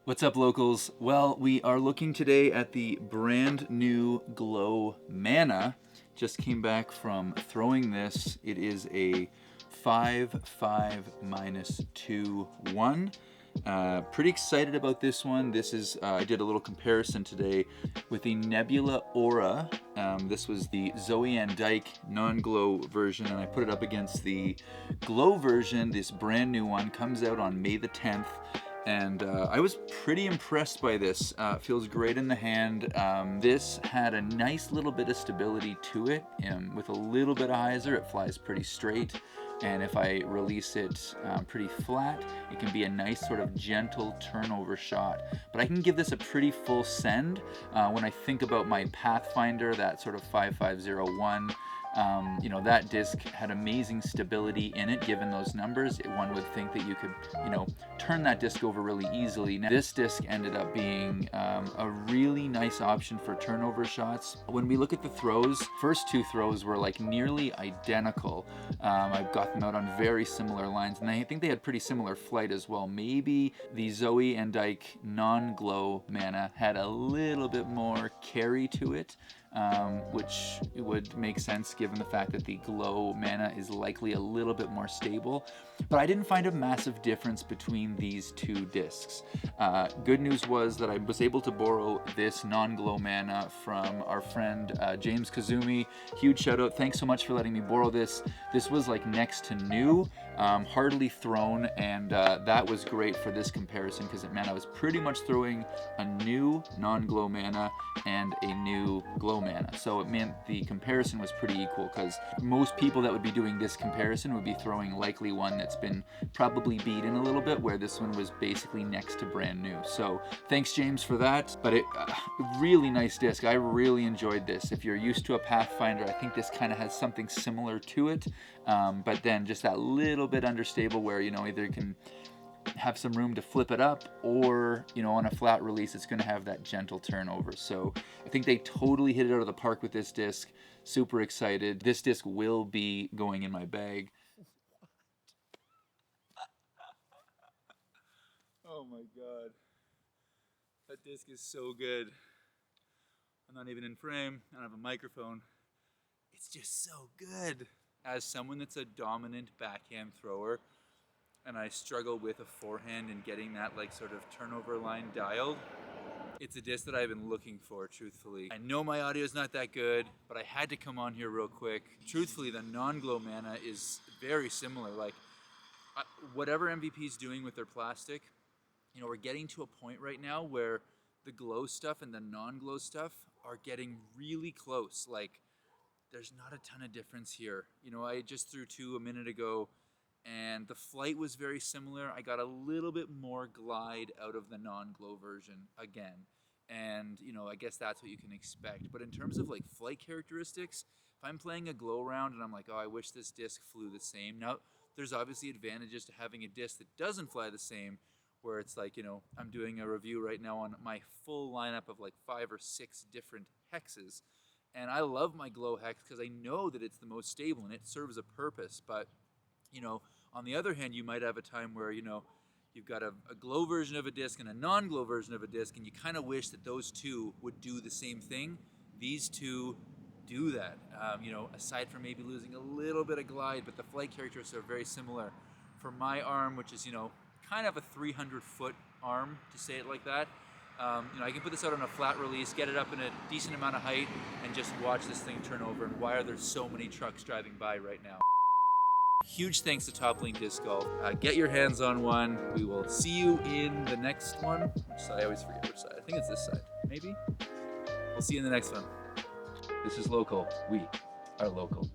What's up, locals? Well, we are looking today at the brand new Glow Mana. Just came back from throwing this. It is a 5/5-2/1. Pretty excited about this one. This is, I did a little comparison today with the Nebula Aura. This was the Zoe Andyke non-glow version, and I put it up against the glow version. This brand new one comes out on May the 10th. And I was pretty impressed by this. Feels great in the hand. This had a nice little bit of stability to it, and with a little bit of hyzer, it flies pretty straight. And if I release it pretty flat, it can be a nice sort of gentle turnover shot. But I can give this a pretty full send. When I think about my Pathfinder, that sort of 5501, you know, that disc had amazing stability in it given those numbers. One would think that you could, you know, turn that disc over really easily. Now, this disc ended up being a really nice option for turnover shots. When we look at the throws, first two throws were like nearly identical. I've got them out on very similar lines, and I think they had pretty similar flight as well. Maybe the Zoe Andyke non-glow Mana had a little bit more carry to it, which would make sense given the fact that the glow Mana is likely a little bit more stable. But I didn't find a massive difference between these two discs. Good news was that I was able to borrow this non-glow Mana from our friend James Kazumi. Huge shout out, thanks so much for letting me borrow this. This was like next to new, hardly thrown, and that was great for this comparison because it meant I was pretty much throwing a new non-glow Mana and a new glow Mana. So it meant the comparison was pretty equal, because most people that would be doing this comparison would be throwing likely one that's been probably beaten a little bit, where this one was basically next to brand new. So thanks, James, for that. But really nice disc. I really enjoyed this. If you're used to a Pathfinder, I think this kind of has something similar to it, but then just that little bit understable where, you know, either you can have some room to flip it up, or, you know, on a flat release it's going to have that gentle turnover. So I think they totally hit it out of the park with this disc. Super excited. This disc will be going in my bag. Oh my god, that disc is so good. I'm not even in frame, I don't have a microphone. It's just so good. As someone that's a dominant backhand thrower, and I struggle with a forehand and getting that like sort of turnover line dialed, it's a disc that I've been looking for, truthfully. I know my audio is not that good, but I had to come on here real quick. Truthfully, the non-glow Mana is very similar. Like, whatever MVP's doing with their plastic, you know, we're getting to a point right now where the glow stuff and the non-glow stuff are getting really close. Like, there's not a ton of difference here. You know, I just threw two a minute ago, and the flight was very similar. I got a little bit more glide out of the non-glow version again. And, you know, I guess that's what you can expect. But in terms of like flight characteristics, if I'm playing a glow round and I'm like, oh, I wish this disc flew the same. Now, there's obviously advantages to having a disc that doesn't fly the same, where it's like, you know, I'm doing a review right now on my full lineup of like 5 or 6 different hexes. And I love my glow hex because I know that it's the most stable and it serves a purpose. But, you know, on the other hand, you might have a time where, you know, you've got a glow version of a disc and a non-glow version of a disc, and you kind of wish that those two would do the same thing. These two do that, you know, aside from maybe losing a little bit of glide, but the flight characteristics are very similar. For my arm, which is, you know, kind of a 300-foot arm, to say it like that, you know, I can put this out on a flat release, get it up in a decent amount of height, and just watch this thing turn over. And why are there so many trucks driving by right now? Huge thanks to Top Link Disc Golf. Get your hands on one. We will see you in the next one. Which side? I always forget which side. I think it's this side. Maybe? We'll see you in the next one. This is local. We are local.